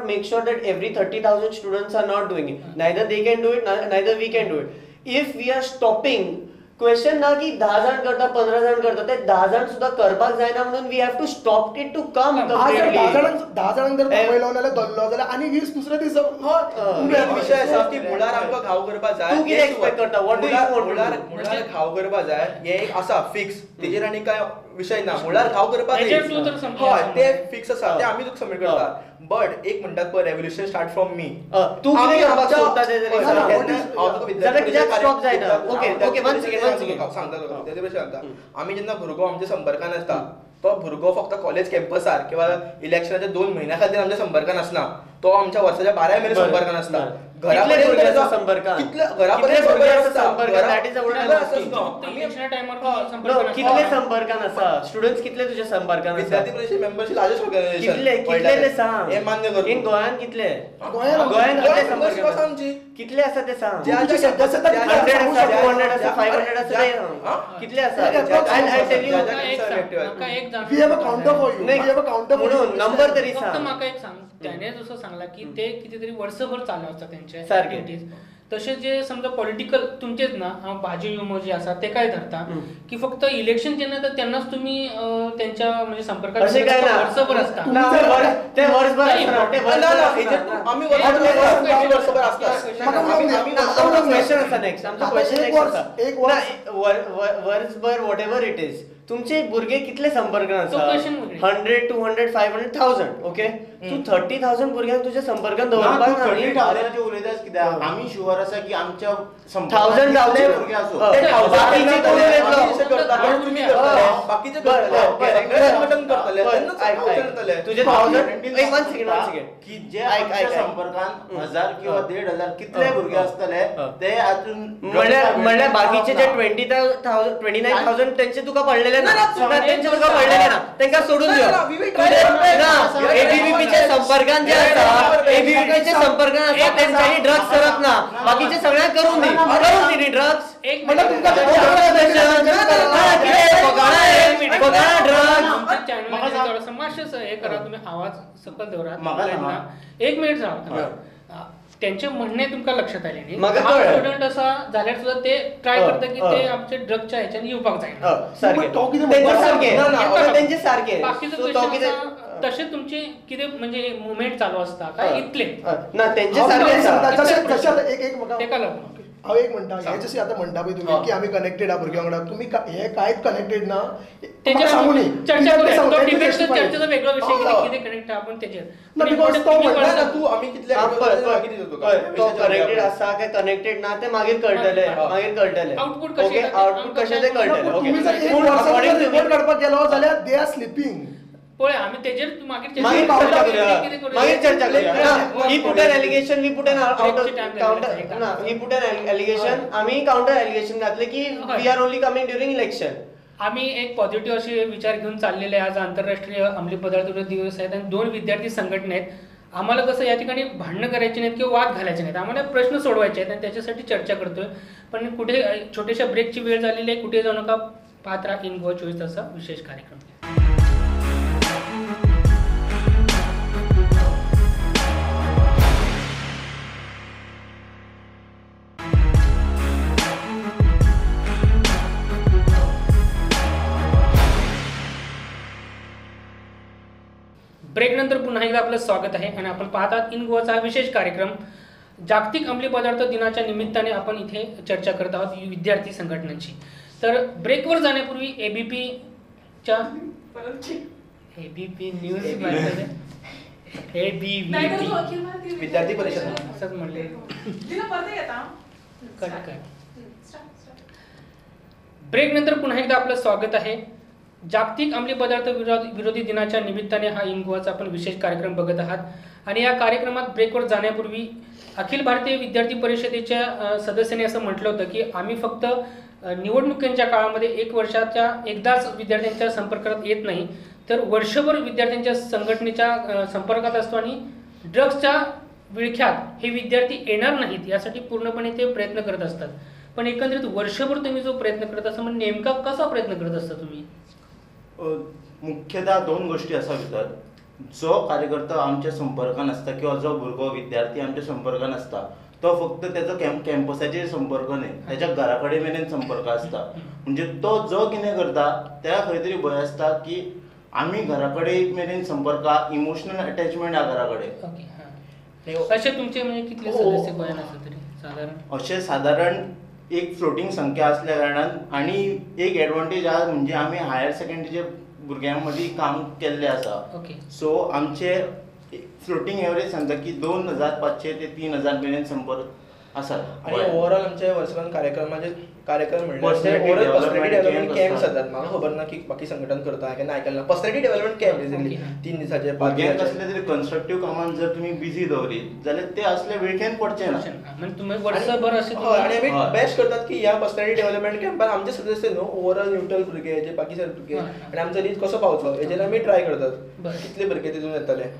make sure that every 30,000 students are not doing it. Neither they can do it, neither we can do it. If we are stopping, question ना की 10 जण करता 15 जण करता ते 10 जण सुद्धा करपाक जायना म्हणून we have to stop it to come दहा जणांक जर थांबयलो नाल्यार धरलो जाल्यार आनी 20 दुसरे दीस मेन विषय आसा की मुळार आमकां घाव करपा जाय तूं कितें एक्सपेक्ट करता व्हॉट डू यू वांट मुळार घाव करपा जाय हे एक आसा फिक्स तेजेर आनी काय विषय ना मुळार घाव करपाक तेजेर तूं तर समजून हय आसा. ते फिक्स आसा ते आमी तुका सबमिट करता बट एक म्हणटात पळय रेव्होल्युशन स्टार्ट फ्रॉम मी तू कितें करपाक सोदता ते जरी जाल्यार कित्याक स्टॉप जायना ओके ओके वन सेकंड सांगता तेजे भशेन सांगता आमी जेन्ना भुरगो आमच्या संपर्कान आसता तो भुरगो फक्त कॉलेज कॅम्पसार किंवा इलेक्शनाच्या 2 महिन्या खातीर आमच्या संपर्कान आसना तो आमच्या वर्साच्या 12 महिने संपर्कान आसता कितले भुरगे आसा संपर्कान कितले घरापर्यंत भुरगे आसा संपर्कान दॅट इज इलेक्शना टायमार कितले संपर्कान आसा स्टुडंट्स कितले तुझे संपर्कान आसा विद्यार्थी परिषद मेंबरशीप लार्जेस्ट ऑर्गनायझेशन कितले ते सांग हे मान्य करतो इन गोंयान कितले गोंयान कितले membership संपर्कान आसा आमची कितले आसा ते सांग जे आमचे सदस्य आसा, 100 आसा 200 आसा ज्या- 500 आसा ते सांग. कितले आसा आय टेल यू म्हाका एक जाण we have a counter for you we नाही, हॅव अ काउंटर फॉर म्हणून नंबर तरी फक्त सांग म्हाका एक सांग त्याने जसं सांगला की ते कितीतरी वर्षभर चालू असतात त्यांचे सारकें. activities. तसे जे समजा पॉलिटिकल तुमचेच ना हांव भाजी विमो जे आसा ते काय धरता की फक्त इलेक्शन जेन्ना येता तेन्नाच तुम्ही त्यांच्या म्हणजे संपर्कात अशें काय ना वर्षभर असता ना, ते वर्सभर नाही, आसना ते ना, वर्सभर ना, आसना. हेजेर आम्ही वर्षभर वर्षभर म्हाका आसता आमचो क्वेश्चन आसा नेक्स्ट आमचो क्वेश्चन एक नेक्स्ट वर्स- आसा एक वर्स- ना, वर्सभर वॉट एव्हर इट इज तुमचे भुरगे कितले संपर्कान तो आसा question वेगळी. 100 200 500,000 ओके तू 30,000 भुरग्यांक तुझ्या संपर्कान दवरपाक ना न्ही? 30,000 उलयतास कित्याक आमी शुअर आसा की आमच्या 1000 जावले भुरगे आसू ते बाकीचे कोण येतलो? तुम्ही करतले बाकीचे करतले सगळे संघटन करतले तेन्नाच ऐक, आउटसाइड ऐक. जातले तुझे 1000 एक वन सेकंड की जे ऐक, आमच्या ऐक. संपर्कान 1000 किंवा 1,500 कितले भुरगे असतले ते अजून म्हणल्यार बाकीचे जे 29,000 त्यांचे तुका पडलेले ना त्यांचे तुका पडलेले ना त्यांना सोडून दियो ना एबीवीपीच्या संपर्कान जे आसा एबीवीपीच्या संपर्कान आसा त्यांच्यानी ड्रग्स करप ना बाकीचे सगळ्यांक करून दी ड्रग्स एक म्हणल्यार मिनिट तुमकां आमच्या चॅनलमध्ये थोडंसं मातशें हे करा तुम्ही आवाज सकल म्हाका दवरा सांगा. एक मिनिट राव त्यांचे म्हणणे तुमका लक्षात आले नाही म्हाका हा कळ्ळें. स्टुडंट असा जाल्यार सुद्धा ते ट्राय करता की ते आमचे ड्रगच्या ह्याच्यान येवपाक जायना सारखे तो कितें त्यांचे म्हणटा? सारखे ना, ना, आता त्यांचे सारखे बाकीचे So तो कितें तसे तुमचे किती म्हणजे मुवमेंट चालू असता काय इतले ना त्यांचे हांव सारखे एक सांगता, आसा जशें आतां एक म्हाका तेका लागून हांव एक म्हणटा हे जशें आतां म्हणटा पळय तुम्ही की आमी कनेक्टेड आहा भुरग्यां वांगडा तुमी हे कांयच कनेक्टेड ना म्हाका सांगू न्ही चर्चा कित्याक ते करूया तो सांगता, डिबेट ते justify. चर्चेचा वेगळा विषय हो. किती कनेक्ट आपण त्याच्यात ना, पण because important तो तुम्ही म्हणटा ना वर्षात- तू आम्ही कितले तो कनेक्टेड आसा काय कनेक्टेड ना ते मागीर कळटले मागीर कळटले Output कशें ओके येता? आउटपुट कशें ते कळटले ओके तुम्ही जर एक पूण वर्साचो according to me- रिपोर्ट काडपाक गेलो जाल्यार दे आर स्लिपिंग पळय आम्ही त्याचेर मागीर मागीर चर्चा चर्चा करूया. करूया कितें करूया? मागीर चर्चा करूया एक- ना he put an allegation we put an Breakची time काउंटर लागली. ना ही पुट एन एलिगेशन आम्ही काउंटर एलिगेशन घातले की हय. We are only coming during election आम्ही एक पॉझिटिव्ह असे विचार घेऊन चाललेले आहे. आज आंतरराष्ट्रीय अंमली पदार्थ विरोधी दिवस आहेत आणि 2 विद्यार्थी संघटना आहेत. आम्हाला कसं या ठिकाणी भांडणं करायची नाहीत किंवा वाद घालायचे नाहीत, आम्हाला प्रश्न सोडवायचे आहेत आणि त्याच्यासाठी चर्चा करतोय. पण कुठे छोट्याशा ब्रेकची वेळ झालेली आहे, कुठे जाऊ नका, पाहत राहा इन गोवा 24 तास विशेष कार्यक्रम. ब्रेक नंतर पुन्हा एकदा आपलं स्वागत आहे आणि आपण पाहतात इन गोवाचा हा विशेष कार्यक्रम. जागतिक अंमली पदार्थ दिनाच्या निमित्ताने आपण इथे चर्चा करत आहोत विद्यार्थी संघटनांची. तर ब्रेकवर जाण्यापूर्वी एबीपीच्या एबीपी न्यूज एबीव्ही विद्यार्थी परिषद असंच म्हणले कट कर. ब्रेक नंतर पुन्हा एकदा आपलं स्वागत आहे. जागतिक अंमली पदार्थ विरोधी दिनाच्या निमित्ताने हा इन गोवाचा आपण विशेष कार्यक्रम बघत आहात आणि या कार्यक्रमात ब्रेकवर जाण्यापूर्वी अखिल भारतीय विद्यार्थी परिषदेच्या सदस्यांनी असं म्हटलं होतं की आम्ही फक्त निवडणुकींच्या काळामध्ये 1 वर्षाच्या एकदाच विद्यार्थ्यांच्या संपर्कात येत नाही, तर वर्षभर विद्यार्थ्यांच्या संघटनेच्या संपर्कात असतो आणि ड्रग्सच्या विळख्यात हे विद्यार्थी येणार नाहीत यासाठी पूर्णपणे ते प्रयत्न करत असतात. पण एकंदरीत वर्षभर तुम्ही जो प्रयत्न करत असता, म्हणजे नेमका कसा प्रयत्न करत असता तुम्ही? मुख्यतः 2 गोष्टी असा भितर, जो कार्यकर्ता आमच्या संपर्कान असता किंवा जो भुरगो विद्यार्थी आमच्या संपर्कान असता तो फक्त त्याचो कॅम्पसाचेर संपर्क न्ही, त्याच्या घराकडे मेरेन संपर्क असता. म्हणजे तो जो कितें करता त्या खंय तरी भंय आसता की आमी घराकडे मेरेन संपर्क, इमोशनल अटॅचमेंट हा घराकडे. असे तुमचे म्हणजे कितले सदस्य गोंयान आसा तरी साधारण? अशें साधारण एक फ्लोटिंग संख्या असल्या कारणान आणि एक एडवांटेज हा म्हणजे आमी हायर सेकंडरीचे भुरग्यां मदीं काम केल्लें आसा. सो आमचे फ्लोटिंग एवरेज सांगता की 2500 ते 3000 मेरेन संपर्क आसात. आणि ओव्हरऑल आमचे वर्सभर कार्यक्रम म्हणल्यार Personality overall personality development development camp camps असतात. जातात. म्हाका खबर ना की बाकी संघटन करता केन्ना आयकलें. पर्सनॅलिटी डेव्हलपमेंट कॅम्प बेसिकली 3 दिसाचे 5 भुरग्यांक दिसाचे. कसले तरी कन्स्ट्रक्टिव्ह कामांत जर तुमी बिझी दवरी जाल्यार ते असले वेळखेन पडचे ना. म्हणजे तुम्ही वर्षभर असे आणि आमी हय. बेस्ट करतात की ह्या पर्सनॅलिटी डेव्हलपमेंट कॅम्पान आमचे सदस्य न्हू ओव्हरऑल न्यूट्रल भुरगे जे बाकी सगळे भुरगे आणि आमचो रीच कसो पावचो हेजेर आमी ट्राय करतात. बरं. कितले भुरगे तितून येतले.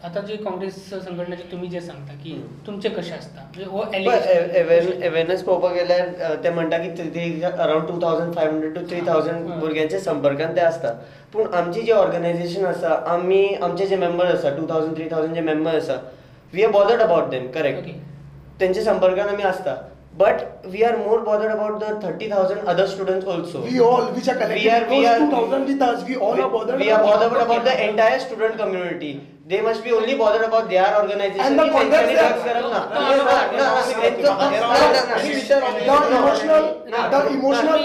आता जे काँग्रेस संघटनेचे तुम्ही जे सांगता की तुमचे कसे असता म्हणजे अवेअरनेस पळोवपाक गेल्यार ते म्हणटा की अराउंड 2500 to 3000 भुरग्यांच्या संपर्कांत ते असतात. पूण आमची जी ऑर्गनायझेशन आसा, आमचे जे मेंबर आसा 2000-3000 जे मेंबर आसा, we are bothered about them. Correct, तेंच्या संपर्कान आमी असता. But we are more bothered about the 30,000 other students also. We all, which are connected, We are 2,000 with us, we all are bothered. We are bothered about the entire student community. They must be only bothered about their organization. And the की त्यांच्यानी context drugs करत ना. The emotional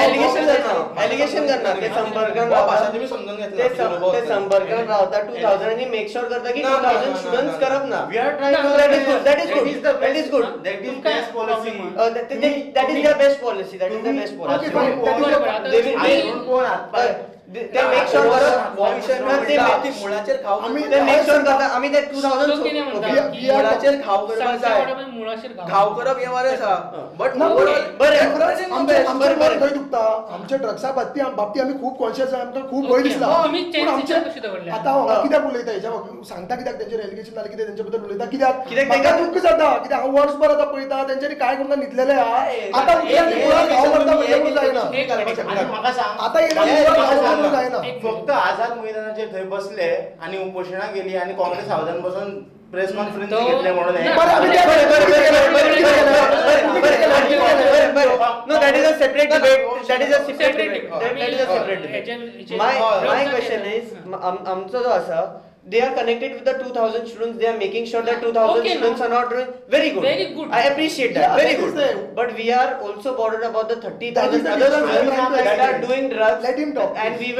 Allegation करणार ते संपर्कात भाषा तुम्ही समजून घेतला. ते संपर्कात रावता 2000 आणि मेक शुअर करता की 2000 स्टुडंट्स करप ना. We are trying to That is good. That is good. That is good. That is best policy. That is their best policy. That is their best policy. Okay, fine. That is your- They will- I don't want हातपाय. ते make sure करत मुळाचेर खाव ते make sure करता आम्ही ते 2000 मुळाचेर खाव करपाक जाय. खाव करप हे बरें आसा. बट खंय दुखता आमच्या ड्रग्सा बाबतीत आम्ही खूप कॉन्शियस आहे. आमकां खूप भंय दिसला. हो, आम्ही change पूण आमचे कशी दवरल्या? आता हांव कित्याक उलयता हेच्या सांगता कित्याक तेंचेर एलिगेशन जालें कितें तेंचे बद्दल उलयता कित्याक कित्याक म्हाका तेंका- दुख्ख जाता कित्याक हांव वर्सभर आतां पळयता तेंच्यांनी काय करून न्हिदलेले आहा. आतां उठल्यार मुळात हांव करता म्हणजे करूंक जायना. आणि म्हाका सांग, आता येयला मुळात हांव करूंक जायना. फक्त आझाद मैदानाचेर थंय बसले आणि उपोषणा गेली आणि काँग्रेस हाऊसान बसून प्रेस कॉन्फरन्स घेतले म्हणून बरं, आम्ही त्या- No, that is a separate debate. That is a separate debate. That is a separate debate. My question is, आमचो जो आसा, they are connected with the 2000 students. They are making sure that 2000 Okay, students are not doing very good. Very good. I appreciate that. Yeah, Very that is good. the- But we are also bothered about the 30,000 That is the other difference I'm students trying to that are explain. doing drugs. Let him talk, And we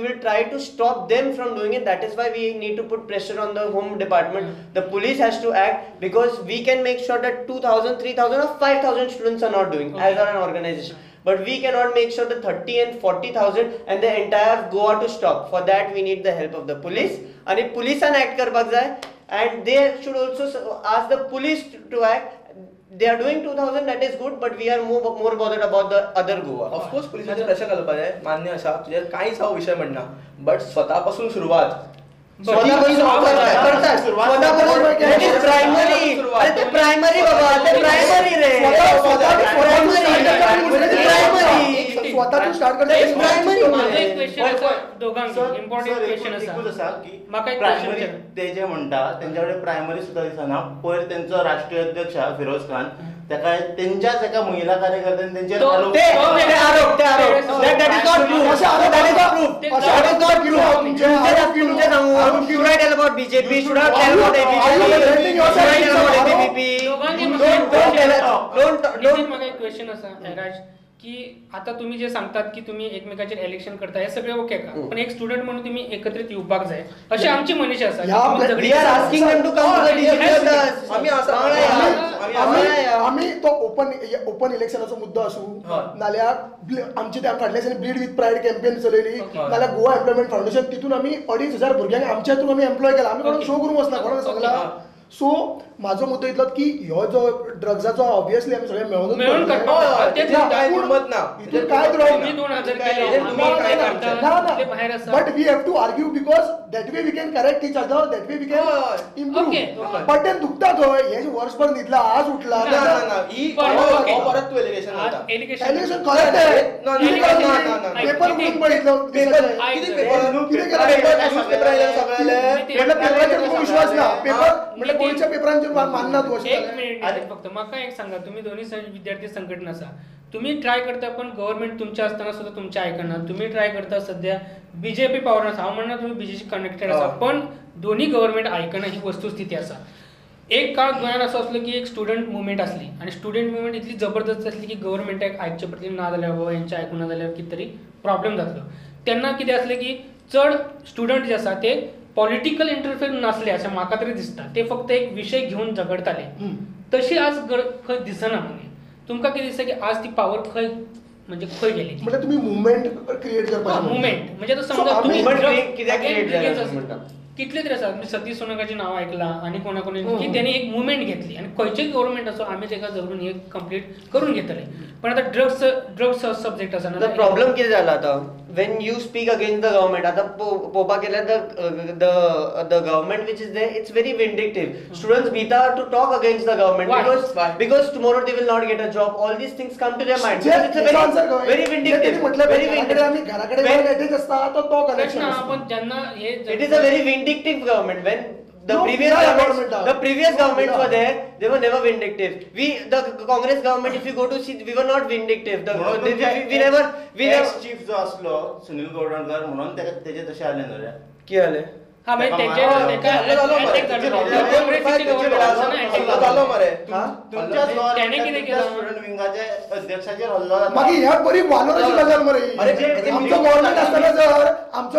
will try to stop them from doing it. That is why we need to put pressure on the home department. The police has to act because we can make sure that 2,000, 3,000 or 5,000 students are not doing as an organization. But we cannot make sure the 30 and 40,000 and the entire Goa to stop. For that we need the help of the police. And if police can act करपाक जाय, and they should also ask the police to act. They are doing 2000, that is good, but we are more bothered about the other Goa. Of course पोलिसांचे pressure घालपाक जाय. मान्य आसा तुजेर कांयच हांव विशय म्हणना. बट स्वतापासून सुरवात. स्वतःपासून करतात. स्वतःपासून that is primary. अरे ते प्रायमरी बाबा, ते प्रायमरी रे. स्वतःतून स्टार्ट करता It's primary. माझा एक क्वेश्चन असा दोघांचा इम्पॉर्टंट क्वेश्चन असा की म्हाका एक प्रायमरी क्वेश्चन ते जे म्हणटा त्यांच्याकडे प्रायमरी सुद्धा दिसना. पयर त्यांचो राष्ट्रीय अध्यक्ष हा फिरोज खान ताका त्यांच्याच एका महिला कार्यकर्त्यान त्यांचेर तो- आरोप ते आरोप. That is not proof. That is not proof. That is not proof. तुमचे सांगू. You should tell about BJP. Should have tell about ABP. Don't मला एक क्वेश्चन असा राज की आता तुम्ही जे सांगतात की तुम्ही एकमेकांचे इलेक्शन करता हे सगळे ओके का, पण एक स्टुडंट म्हणून तुम्ही एकत्रित येवपाक जाय अशी आमची मनीष आसा. We are asking them to come to the digital with us. आम्ही असं आम्ही तो ओपन इलेक्शनाचो मुद्दो असू नाल्यार आमची त्या फाटल्याच्यानी ब्लीड विथ प्रायड कॅम्पेन चलयली नाल्यार गोवा एम्प्लॉयमेंट फाउंडेशन तितून आम्ही 2,500 भुरग्यांक आमच्या थ्रू आम्ही एम्प्लॉय केला. आम्ही कोणाक शो करूंक वचना, कोणाक सांगला. सो माझो मुद्दो इतलोच की ह्यो जो ड्रग्साचो ऑब्वियसली आमी सगळे मेळून मेळून करता. हय, तेच तेच म्हणटा. काय हिंमत ना. हितून काय द्रोह तुम्ही 2000 केले, काय- आम्ही काय करता, ते बाहेर आसा. But we have to argue because that way we can correct each other, that way we can हय. इम्प्रूव्ह. Okay, okay. बट ते दुखता खंय हे जे वर्सभर न्हिदला आज उठला ना ना ना ही बरं, हो, okay. हो, परत तू एलिगेशन आज घालता. एलिगेशन एलिगेशन करेक्ट आहे ना, किती ना, केलं ना, तुम्ही? ना, ना. पेपर उघडून बघितलं पेपर ऐक किती जरा. पेपर किती केलं? पेपर न्यूजपेपर आयले सगळे म्हटलं पेपराचेर तुमकां विश्वास ना पेपर म्हटलं नितीन, गोंयच्या पेपरांचेर माननात एक गोष्ट मिनिट नितीन, फक्त म्हाका एक सांगा, तुम्ही दोन्ही विद्यार्थी संघटना आसा, तुम्ही ट्राय करता पण गव्हर्नमेंट तुमच्या असताना सुद्धा तुमच्या आयकना. तुम्ही ट्राय करता सध्या बीजेपी पावर आसा, हांव म्हणना तुम्ही बीजेपी कनेक्टेड आसा, पण दोन्ही गव्हर्नमेंट आयकना ही वस्तुस्थिती आसा. एक काळ गोंयांत असो आसलो की एक स्टुडंट मुवमेंट आसली आणि स्टुडंट मुवमेंट इतली जबरदस्त आसली की गव्हर्नमेंटाक आयकचे पडटली, ना जाल्यार बाबा हेंचे आयकूं ना जाल्यार कितें तरी प्रॉब्लेम जातलो. तेन्ना कितें आसलें की चड स्टुडंट जे आसा ते पॉलिटिकल इंटरफियर नासले अशें म्हाका तरी दिसता. ते फक्त एक विशय घेवन झगडटाले. तशी आज खंय दिसना. म्हणजे तुमकां कितें दिसता की आज ती पावर खंय म्हणजे खंय गेली ती? म्हणजे तुम्ही मुवमेंट क्रिएट करपाचे मुवमेंट म्हणजे आता So, समजा आम्ही तुम्ही movement drugs- कित्याक again create जालें again असं म्हणटा? कितले तरी आसात. मी सतीश सोनकाची नाव ऐकला आणि कोणाकोणी की त्यांनी एक मुवमेंट घेतली आणि खंयचेय गव्हर्नमेंट असो आम्ही तेका धरून हे कंप्लीट करून घेतले. पण आता ड्रग्स सब्जेक्ट आसा द ना, प्रॉब्लेम कितें जाला आतां when you speak against the government आतां पळोवपाक गेल्यार the government which is there it's very vindictive. Students भिता to talk against the government Why? Because tomorrow they will not get a job. All these things come to their mind. जे- it's याचा answer काय? Very जे त्यांनी विंडिक्टिव्ह. म्हटलं very घराकडे आम्ही घराकडे अटॅच असता तो प्रश्न कनेक्शन आपण ज्यांना हे It is a very vindictive government. When the No, previous we are governments, government. the previous No, governments we were are. there, they were never vindictive. The Congress government, if you go to see, we were not vindictive. We never. Chief जो असलो सुनील गौडणकर म्हणून त्याचे तसे आले ना रे. कितें जालें? हा म्हणजे तेका झालो मरे. त्याने कितें केलं? स्टुडंट विंगाचे अध्यक्षाचेर हल्लो जाता. मागीर ह्या बरी वालोराची गजाल मरे अरे, आमचो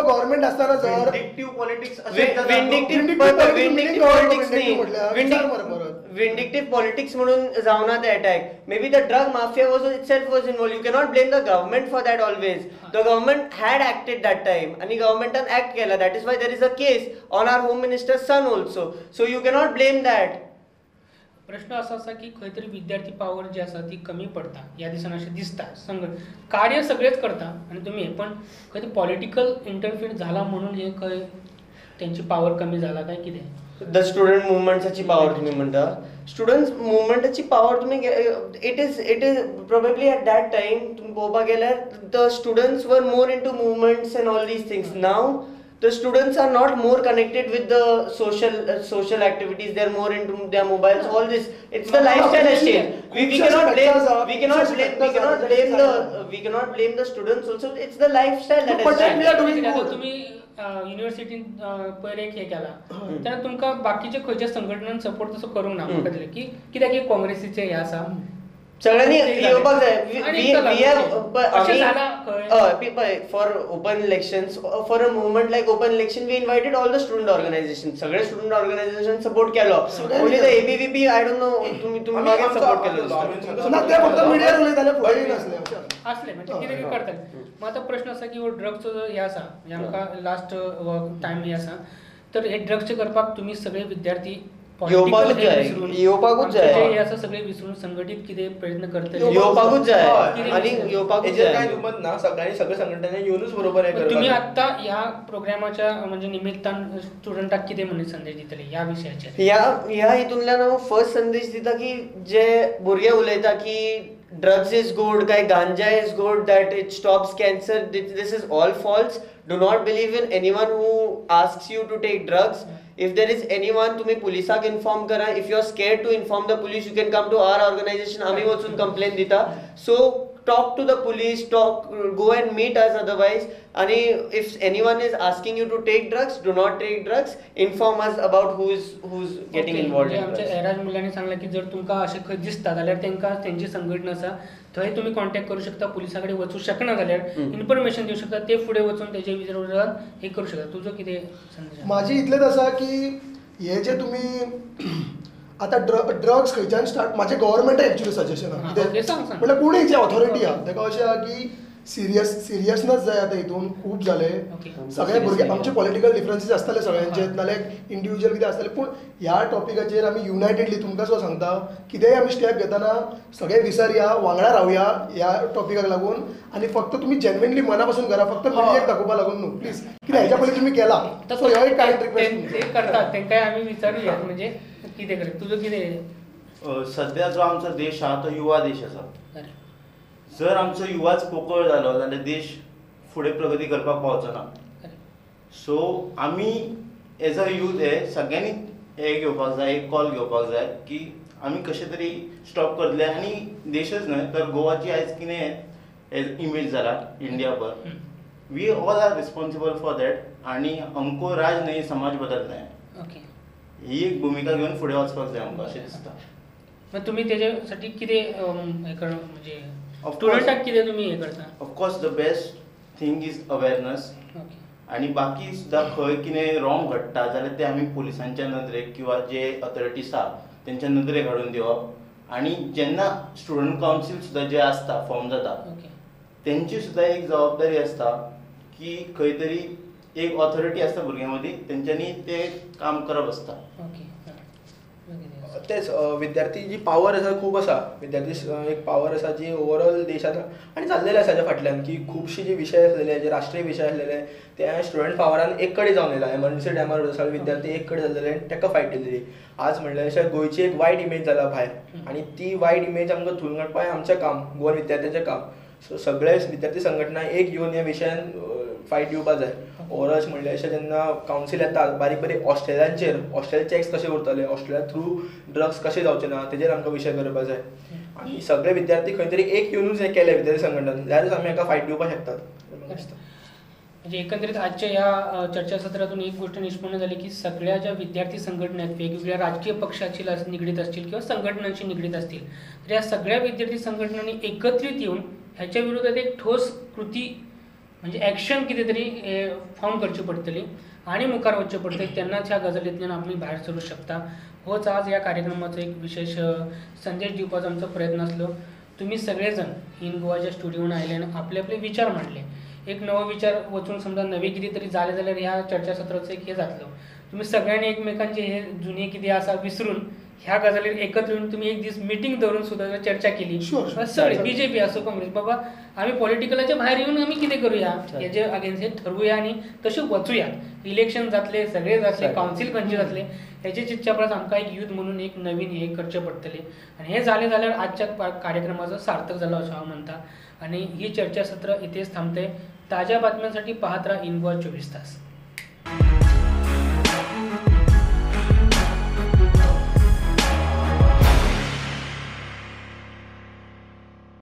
गव्हर्नमेंट असताना जर Vindictive politics असेल तर Vindictive politics नाही. Vindictive politics म्हणून जावना ते attack. Maybe the drug mafia was itself was involved. You cannot blame the government for that always. The government had acted that time आणि governmentan act केला. That is why there is a case on our home minister's son also. So you cannot blame that. प्रश्न असा असा की खंय तरी विद्यार्थी power जी आसा ती कमी पडता ह्या दिसांनी अशें दिसता. कार्य सगळेच करता आणि तुम्ही हे पण खंय तरी पॉलिटिकल इंटरफियर झाला म्हणून हे खंय त्यांची पावर कमी झाला काय कितें? द स्टुडंट मुवमेंटची पावर तुम्ही म्हणता. स्टुडंट्स मुवमेंटाची पावर तुम्ही it is probably eight that time तुम्ही पळोवपाक गेल्यार द स्टुडंट्स वर more into movements end all these things. Now the students are not more connected with the social activities. They are more into their mobiles. All this, it's the lifestyle has changed. We cannot blame the students also. It's the lifestyle that has changed. we are doing good. तुम्ही युनिव्हर्सिटीन पयर एक हे केला तेन्ना तुमकां बाकीचे खंयच्या संघटनांनी सपोर्ट तसो करूंक ना. म्हाका दिसलें की कित्याक एक काँग्रेसीचे हे आसा सगळ्यांनी येवपाक जाय. For open elections for a movement like open election we invited all the student organisation. सगळे स्टुडंट ऑर्गनायझेशन सपोर्ट केलो. Only the ABVP I don't know तुम्ही मागे सपोर्ट केलो. ना ते फक्त मिडियार उलयताले फुडें नासले असले म्हणजे कितें कितें करताले. मग आता प्रश्न असा की हो ड्रग्सचो जो हे आसा म्हणजे आमकां लास्ट टायम हे आसा तर हे ड्रग्सचे करपाक तुमी सगळे विद्यार्थी येवपाकूच जाय. हे आसा सगळे विसरून संघटीत कितें प्रयत्न करतले येवपाकूच जाय कितें आणि दिसता? येवपाकूच हेजेर काय जाय. दुमत ना. सगळे संघटना येऊनच बरोबर हे पण तुम्ही करतात. आता ह्या प्रोग्रामाच्या म्हणजे निमित्तान स्टुडंटाक कितें म्हणून संदेश दितले ह्या विशयाचेर? ह्या हितूंतल्यान हांव फर्स्ट संदेश दिता की जे भुरगे उलयता की drugs is good, kai ganja is good, that it stops cancer. This is all false. Do not believe in anyone who asks you to take drugs. If there is anyone, तुम्ही पुलिसाक inform करा. If you are scared to inform the police, you can come to our organization. आम्ही वचून complaint दिता. So talk to the police, go and meet us otherwise. And if anyone is asking you to take drugs, do not take drugs. Inform us about who's getting involved in आमच्या drugs. Eras मुलांनी सांगला की जर तुमकां अशें खंय दिसता जाल्यार तांकां तेंची संघटना आसा थंय तुम्ही कॉन्टॅक्ट करू शकता. पुलिसा कडेन वचूं शकना जाल्यार इन्फॉर्मेशन दिवं शकता. ते फुडें वचून तेजे विरोधात हे करू शकता. तुजो कितें संदेश? माझी इतलेंच आसा की हे जे तुम्ही आता ड्रग्स खंयच्यान स्टार्ट माझे गव्हर्नमेंट एक्चुअली सजेशन ओके, सांग. म्हटल्यार कोणूय जे ऑथॉरिटी आहा ताका अशें आहा की सिरियसनस जाय आता हितून खूप जाले ओके. सगळे भुरगे आमचे पॉलिटिकल डिफरन्सीस आसतले सगळ्यांचे नाल्यार इंडिविज्युअल कितें आसतलें पूण ह्या टॉपिकाचेर आमी युनायटेडली तुमकां सो सांगता कितेंय आमी स्टेप घेतना सगळे विसरया वांगडा रावया ह्या टॉपिकाक लागून आनी फक्त तुमी जेन्युइनली मना पासून करा फक्त मिडियाक दाखोवपाक लागून न्हू प्लीज कित्याक हेच्या पयलीं तुमी केला सो ह्यो एक कायंड रिक्वेस्ट ते करतात तेंकाय आमी विचारूया म्हणजे कितें करत तुझं कितें सध्या जो आमचो देश आहा तो युवा देश आसा अरे, जर आमचो युवाच पोकळ जालो जाल्यार देश फुडें प्रगती करपाक पावचो ना अरे. सो आमी एज अ यूथ हे सगळ्यांनी हे घेवपाक जाय एक कॉल घेवपाक जाय की आमी कशे तरी स्टॉप करतले आनी देशच न्हय तर गोवाची आयज कितें इमेज जाला इंडियाभर we all are responsible for that आनी हमको राज नहीं समाज बदलना है ओके. ही एक भुमिका घेवन फुडें वचपाक जाय आमकां अशें दिसता. मग तुम्ही त्याच्यासाठी किती हे करणं म्हणजे Of स्टुडंटाक किती तुम्ही हे करता of course the best thing is awareness okay. आणि बाकी सुद्दां खंय कितें रॉंग घडटा जाल्यार ते आमी पुलिसांच्या नदरेक किंवा जे अथॉरिटीज आहा तेंच्या नदरेक हाडून दिवप आनी जेन्ना स्टुडंट कावन्सील सुद्दां जे आसता फॉर्म जाता ओके. तेंची सुद्दां एक जबाबदारी आसता की खंय तरी एक ऑथॉरिटी आसता भुरग्यां मदीं तेंच्यांनी ते काम करप आसता. ओके. तेच विद्यार्थी जी पावर आसा खूब आसा विद्यार्थी एक पावर आसा जी ओवरऑल देशांत आनी जाल्लेले आसा हाच्या फाटल्यान की खुबशे जे विशय आसलेले जे राष्ट्रीय विशय आसलेले ते स्टुडंट पावरान एक कडेन जावन येयला एमर्जन्सी टायमार सगळे विद्यार्थी एक कडेन जाल्लेले आनी ताका फायट दिलेली. आज म्हणल्यार अशें गोंयची एक वायट इमेज जाला भायर आनी ती वायट इमेज आमकां धुवन काडपाक आमचें काम गोवन विद्यार्थ्यांचें काम. सो सगळे विद्यार्थी संघटना एक येवन ह्या विशयान फायट दिवपाक जाय. ओवरऑल म्हणल्यार अशें जेन्ना कावन्सील येता बारीक बारीक हॉस्टेलांचेर हॉस्टेल चॅक्स कशे उरतले हॉस्टेला थ्रू ड्रग्स कशे जावचे ना तेजेर आमकां विशय करपाक जाय आनी सगळे विद्यार्थी खंय तरी एक येवनूच हें केलें विद्यार्थी संघटनान जाल्यारूच आमी हाका फायट दिवपाक शकतात. म्हणजे एकंदरीत आजच्या या चर्चासत्रातून एक गोष्ट निष्पन्न झाली की सगळ्या ज्या विद्यार्थी संघटना आहेत वेगवेगळ्या राजकीय पक्षाशी निगडीत असतील किंवा संघटनांशी निगडीत असतील तर या सगळ्या विद्यार्थी संघटनांनी एकत्रित येऊन ह्याच्या विरोधात एक ठोस कृती म्हणजे ॲक्शन कितें तरी फॉर्म करची पडटली आणि मुखार वचचें पडटलें तेन्नाच ह्या गजालींतल्यान आमी भायर सरूं शकता. होच आज या कार्यक्रमाचो एक विशेष संदेश दिवपाचो आमचो प्रयत्न आसलो. तुम्ही सगळेजण इन गोवाच्या स्टुडिओन आयले आनी आपले आपले विचार मांडले. एक नवो विचार वचून समजा नवे कितें तरी जालें जाल्यार ह्या चर्चासत्राचो एक हे जातलो. तुम्ही सगळ्यांनी एकमेकांचे हे जुने कितें आसा विसरून ह्या गजालीर एकत्र येऊन तुम्ही एक दीस मिटींग धरून सुद्धा चर्चा केली सगळे बीजेपी असो काँग्रेस बाबा आम्ही पॉलिटिकलाच्या भायर येऊन आम्ही कितें करूया हेजे अगेन्स्ट हे ठरवूया आणि तशें वचूया. इलेक्शन जातले सगळे जातले कावन्सील खंयचे जातले हेचे चिंतच्या परस आमकां एक युथ म्हणून एक नवीन हे करचें पडटलें आनी हें जालें जाल्यार आजच्या कार्यक्रमाचो सार्थक जालो अशें हांव म्हणटा. आणि ही चर्चासत्र इथेच थांबते. ताज्या बातम्यांसाठी पाहत राहा इन गोवा 24 तास.